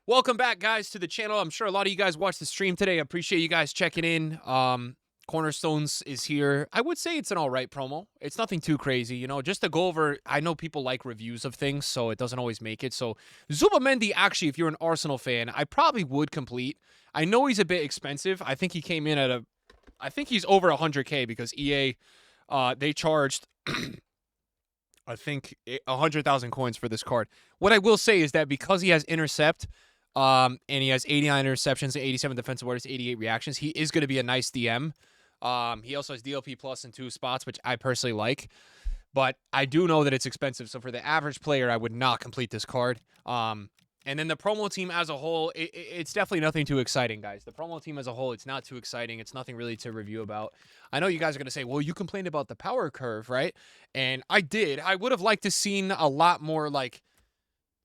Welcome back, guys, to the channel. I'm sure a lot of you guys watched the stream today. I appreciate you guys checking in. Cornerstones is here. I would say it's an all right promo. It's nothing too crazy, just to go over. I know people like reviews of things, so it doesn't always make it. So Zubamendi, actually, if you're an Arsenal fan, I probably would complete. I know he's a bit expensive. I think he came in at I think he's over 100K because EA, they charged I think 100,000 coins for this card. What I will say is that because he has intercept, and he has 89 interceptions and 87 defensive awareness, 88 reactions, he is going to be a nice DM. He also has DLP plus in 2 spots, which I personally like. But I do know that it's expensive. So for the average player, I would not complete this card. And then the promo team as a whole, it's definitely nothing too exciting, guys. The promo team as a whole, it's not too exciting. It's nothing really to review about. I know you guys are going to say, well, you complained about the power curve, right? And I did. I would have liked to seen a lot more, like,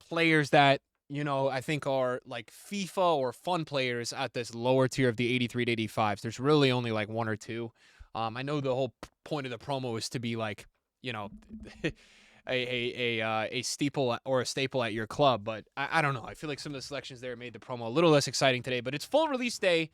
players that, I think are like FIFA or fun players at this lower tier of the 83 to 85s. There's really only like 1 or 2. I know the whole point of the promo is to be like, a steeple or a staple at your club, but I don't know. I feel like some of the selections there made the promo a little less exciting today, but it's full release day.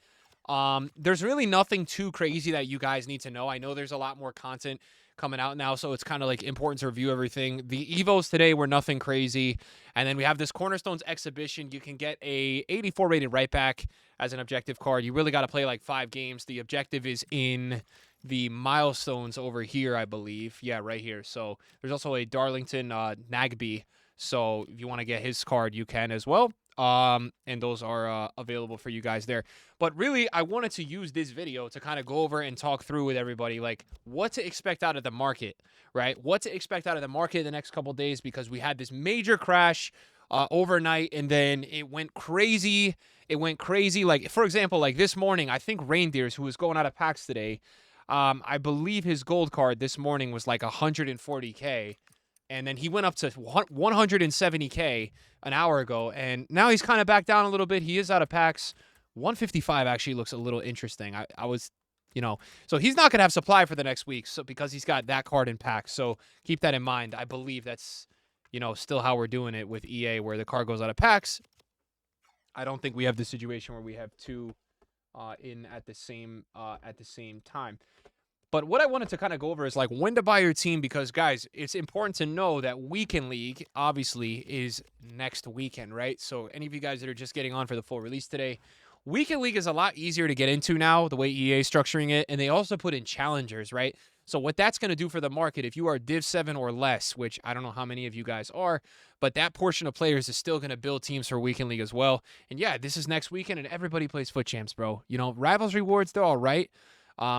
There's really nothing too crazy that you guys need to know. I know there's a lot more content coming out now, so it's kind of like important to review everything. The Evos today were nothing crazy, and then we have this Cornerstones exhibition. You can get a 84 rated right back as an objective card. You really got to play like 5 games. The objective is in the milestones over here, I believe. Yeah, right here. So there's also a Darlington Nagby. So if you want to get his card, you can as well. And those are available for you guys there. But really, I wanted to use this video to kind of go over and talk through with everybody, like, what to expect out of the market, right? What to expect out of the market the next couple days, because we had this major crash overnight, and then it went crazy. It went crazy. Like, for example, like this morning, I think Reindeers, who was going out of packs today, I believe his gold card this morning was like 140K. And then he went up to 170K an hour ago, and now he's kind of back down a little bit. He is out of packs. 155 actually looks a little interesting. I was, so he's not going to have supply for the next week, so because he's got that card in packs. So keep that in mind. I believe that's, still how we're doing it with EA, where the card goes out of packs. I don't think we have the situation where we have 2 in at the same time. But what I wanted to kind of go over is like when to buy your team, because, guys, it's important to know that Weekend League obviously is next weekend, right? So any of you guys that are just getting on for the full release today, Weekend League is a lot easier to get into now, the way EA is structuring it, and they also put in challengers, right? So what that's going to do for the market, if you are Div 7 or less, which I don't know how many of you guys are, but that portion of players is still going to build teams for Weekend League as well. And yeah, this is next weekend, and everybody plays FUT Champs, bro. Rivals rewards, they're all right.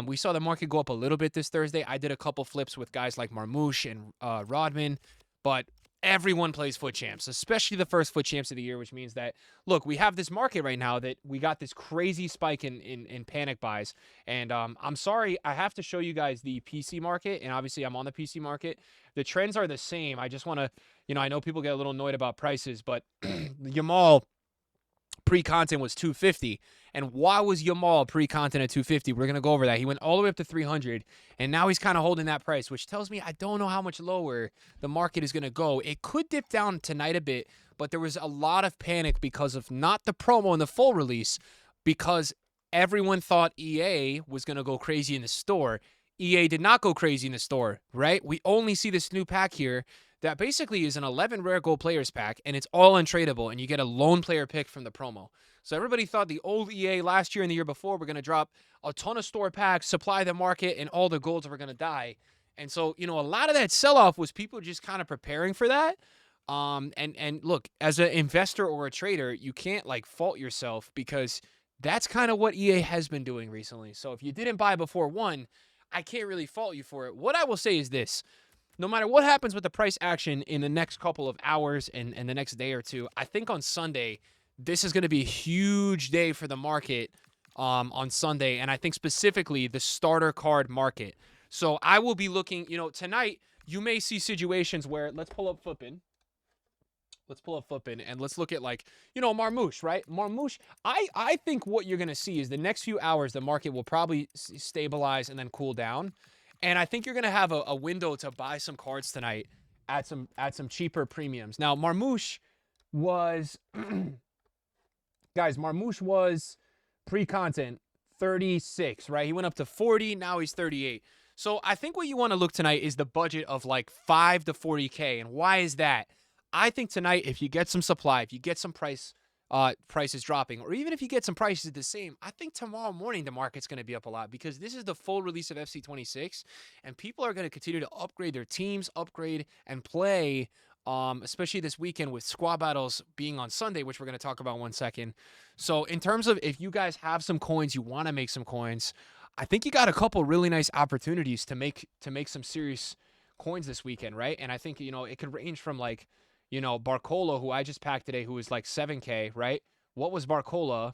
We saw the market go up a little bit this Thursday. I did a couple flips with guys like Marmouche and Rodman, but everyone plays FUT Champs, especially the first FUT Champs of the year, which means that, look, we have this market right now that we got this crazy spike in panic buys. And I'm sorry, I have to show you guys the PC market, and obviously I'm on the PC market. The trends are the same. I just want to, I know people get a little annoyed about prices, but Yamal pre-content was 250. And why was Yamal pre-content at 250? We're going to go over that. He went all the way up to 300, and now he's kind of holding that price, which tells me I don't know how much lower the market is going to go. It could dip down tonight a bit, but there was a lot of panic because of not the promo and the full release, because everyone thought EA was going to go crazy in the store. EA did not go crazy in the store, right? We only see this new pack here that basically is an 11 rare gold players pack, and it's all untradeable, and you get a lone player pick from the promo. So everybody thought the old EA last year and the year before were going to drop a ton of store packs, supply the market, and all the golds were going to die. And so, a lot of that sell-off was people just kind of preparing for that. And look, as an investor or a trader, you can't, like, fault yourself, because that's kind of what EA has been doing recently. So if you didn't buy before one, I can't really fault you for it. What I will say is this. No matter what happens with the price action in the next couple of hours and the next day or two, I think on Sunday, this is going to be a huge day for the market on Sunday. And I think specifically the starter card market. So I will be looking, tonight, you may see situations where, let's pull up FUTBIN. And let's look at, like, Marmouche, right? Marmouche, I think what you're going to see is the next few hours, the market will probably stabilize and then cool down. And I think you're going to have a window to buy some cards tonight at some cheaper premiums. Now, Marmouche was Guys, Marmouche was pre-content 36, right? He went up to 40. Now he's 38. So I think what you want to look tonight is the budget of like 5 to 40K. And why is that? I think tonight, if you get some supply, if you get some prices dropping, or even if you get some prices the same, I think tomorrow morning the market's going to be up a lot because this is the full release of FC26, and people are going to continue to upgrade their teams, upgrade and play, especially this weekend with squad battles being on Sunday, which we're going to talk about in 1 second. So in terms of if you guys have some coins, you want to make some coins, I think you got a couple really nice opportunities to make some serious coins this weekend, right? And I think, it could range from like, Barcola, who I just packed today, who is like 7K, right? What was Barcola? I'm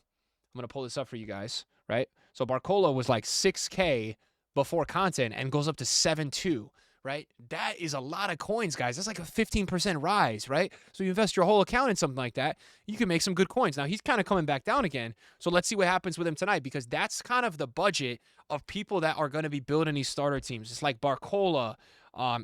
going to pull this up for you guys, right? So Barcola was like 6K before content and goes up to 7.2, right? That is a lot of coins, guys. That's like a 15% rise, right? So you invest your whole account in something like that, you can make some good coins. Now, he's kind of coming back down again. So let's see what happens with him tonight, because that's kind of the budget of people that are going to be building these starter teams. It's like Barcola.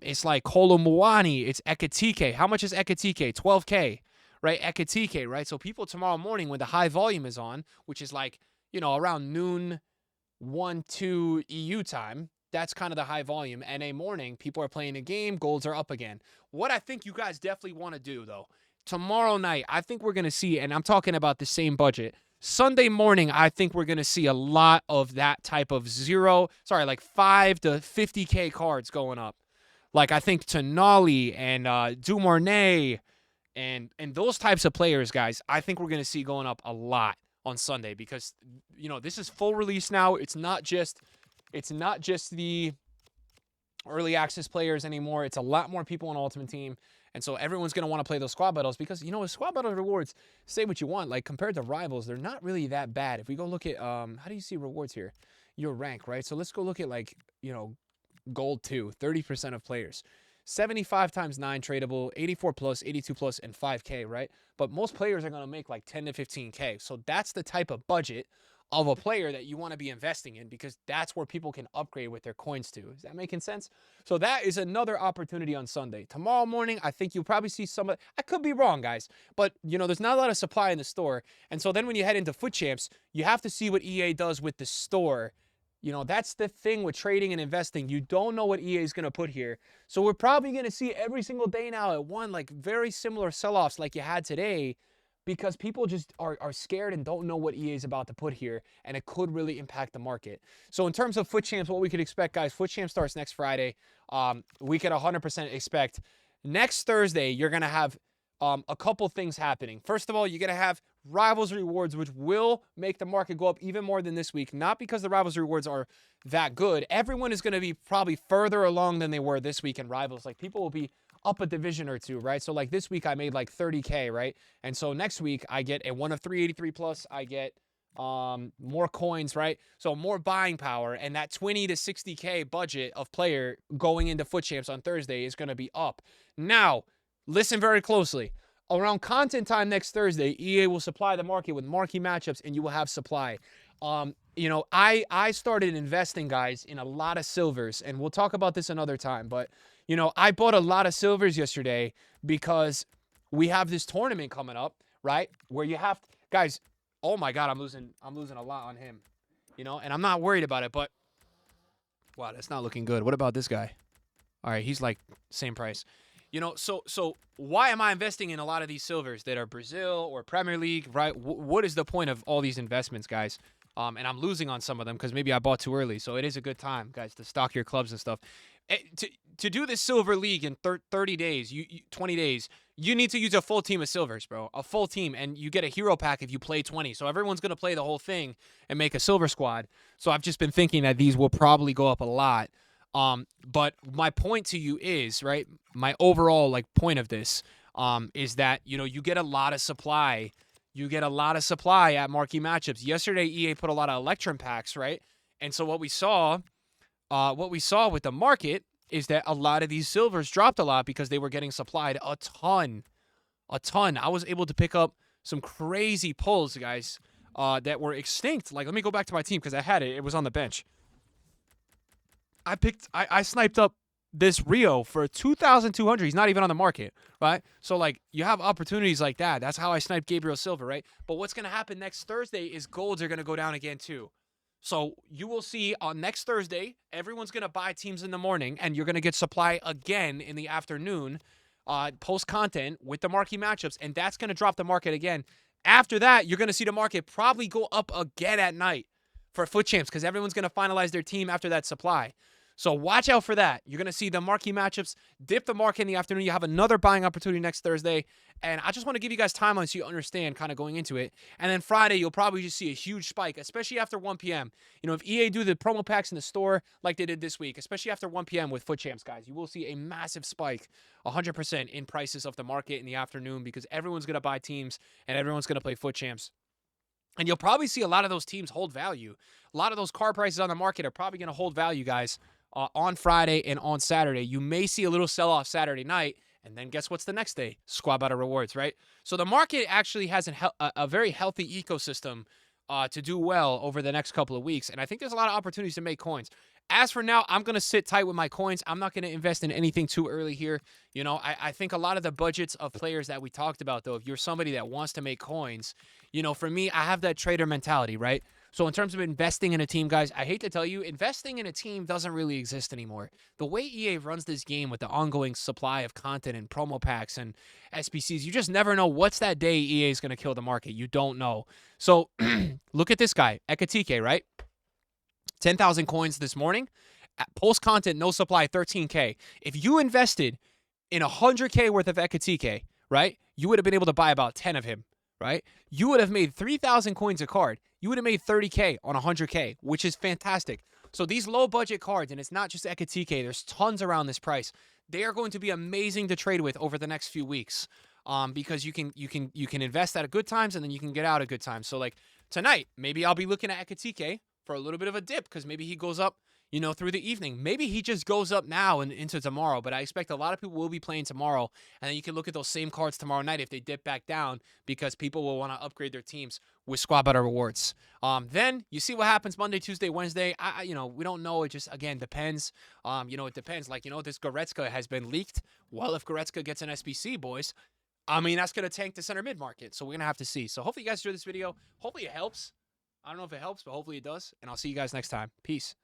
It's like Kolo Muani. It's Ekatike. How much is Ekatike? 12K, right? Ekatike, right? So people tomorrow morning when the high volume is on, which is like, around noon, 1, 2 EU time, that's kind of the high volume. NA morning, people are playing a game, golds are up again. What I think you guys definitely want to do, though, tomorrow night, I think we're going to see, and I'm talking about the same budget, Sunday morning, I think we're going to see a lot of that type of 5 to 50K cards going up. Like, I think Tonali and Dumornay and those types of players, guys, I think we're going to see going up a lot on Sunday because, this is full release now. It's not just the early access players anymore. It's a lot more people on Ultimate Team. And so everyone's going to want to play those squad battles because, with squad battle rewards, say what you want. Like, compared to rivals, they're not really that bad. If we go look at, how do you see rewards here? Your rank, right? So let's go look at, like, Gold 2, 30% of players. 75 times 9 tradable, 84 plus, 82 plus, and 5K, right? But most players are going to make like 10 to 15K. So that's the type of budget of a player that you want to be investing in because that's where people can upgrade with their coins to. Is that making sense? So that is another opportunity on Sunday. Tomorrow morning, I think you'll probably see some of, I could be wrong, guys, but there's not a lot of supply in the store. And so then when you head into FUT Champs, you have to see what EA does with the store. That's the thing with trading and investing. You don't know what EA is going to put here. So we're probably going to see every single day now at one, like very similar sell-offs like you had today because people just are scared and don't know what EA is about to put here, and it could really impact the market. So in terms of FUT Champs, what we could expect, guys, FUT Champs starts next Friday. We can 100% expect next Thursday you're going to have a couple things happening. First of all, you're going to have Rivals rewards, which will make the market go up even more than this week. Not because the Rivals rewards are that good. Everyone is going to be probably further along than they were this week in Rivals. Like, people will be up a division or two, right? So, like, this week I made like 30K, right? And so next week I get a 1 of 383 plus. I get more coins, right? So more buying power, and that 20 to 60K budget of player going into FUT Champs on Thursday is going to be up. Now, listen very closely. Around content time next Thursday, EA will supply the market with marquee matchups, and you will have supply. I started investing, guys, in a lot of silvers, and we'll talk about this another time. But I bought a lot of silvers yesterday because we have this tournament coming up, right? Where you have guys. Oh my God, I'm losing a lot on him, and I'm not worried about it. But wow, that's not looking good. What about this guy? All right, he's like same price. So why am I investing in a lot of these silvers that are Brazil or Premier League, right? What is the point of all these investments, guys? And I'm losing on some of them because maybe I bought too early. So it is a good time, guys, to stock your clubs and stuff. To do this silver league in 30 days, 20 days, you need to use a full team of silvers, bro. A full team, and you get a hero pack if you play 20. So everyone's going to play the whole thing and make a silver squad. So I've just been thinking that these will probably go up a lot. But my point to you is, right, my overall point of this is that, you get a lot of supply. You get a lot of supply at marquee matchups. Yesterday, EA put a lot of Electrum packs, right? And so what we saw with the market is that a lot of these silvers dropped a lot because they were getting supplied a ton. I was able to pick up some crazy pulls, guys, that were extinct. Like, let me go back to my team because I had it. It was on the bench. I sniped up this Rio for 2,200. He's not even on the market, right? So, like, you have opportunities like that. That's how I sniped Gabriel Silva, right? But what's going to happen next Thursday is golds are going to go down again, too. So you will see on next Thursday, everyone's going to buy teams in the morning, and you're going to get supply again in the afternoon, post content with the marquee matchups, and that's going to drop the market again. After that, you're going to see the market probably go up again at night for FUT champs because everyone's going to finalize their team after that supply. So watch out for that. You're going to see the marquee matchups dip the market in the afternoon. You have another buying opportunity next Thursday. And I just want to give you guys timelines so you understand kind of going into it. And then Friday, you'll probably just see a huge spike, especially after 1 p.m. You know, if EA do the promo packs in the store like they did this week, especially after 1 p.m. with FUT champs, guys, you will see a massive spike, 100% in prices of the market in the afternoon because everyone's going to buy teams and everyone's going to play FUT champs. And you'll probably see a lot of those teams hold value. A lot of those car prices on the market are probably going to hold value, guys, on Friday and on Saturday. You may see a little sell-off Saturday night, and then guess what's the next day? Squad battle rewards, right? So the market actually has a very healthy ecosystem to do well over the next couple of weeks, and I think there's a lot of opportunities to make coins. As for now, I'm going to sit tight with my coins. I'm not going to invest in anything too early here. You know, I think a lot of the budgets of players that we talked about, though, if you're somebody that wants to make coins, you know, for me, I have that trader mentality, right? So in terms of investing in a team, guys, I hate to tell you, investing in a team doesn't really exist anymore. The way EA runs this game with the ongoing supply of content and promo packs and SBCs, you just never know what's that day EA is going to kill the market. You don't know. So look at this guy, Ekatike, right? 10,000 coins this morning. Post content, no supply, 13K. If you invested in 100K worth of Ekatike, right, you would have been able to buy about 10 of him, right? You would have made 3,000 coins a card. You would have made 30K on 100K, which is fantastic. So these low budget cards, and it's not just Ekatike, there's tons around this price. They are going to be amazing to trade with over the next few weeks, because you can invest at good times and then you can get out at good times. So like tonight, maybe I'll be looking at Ekatike for a little bit of a dip because maybe he goes up, you know, through the evening. Maybe he just goes up now and into tomorrow, but I expect a lot of people will be playing tomorrow, and then you can look at those same cards tomorrow night if they dip back down because people will want to upgrade their teams with squad battle rewards. Then you see what happens Monday, Tuesday, Wednesday. You know, we don't know. It just, again, depends. You know, it depends. Like, you know, this Goretzka has been leaked. Well, if Goretzka gets an SBC, boys, I mean, that's going to tank the center mid market. So we're going to have to see. So hopefully you guys enjoyed this video. Hopefully it helps. I don't know if it helps, but hopefully it does. And I'll see you guys next time. Peace.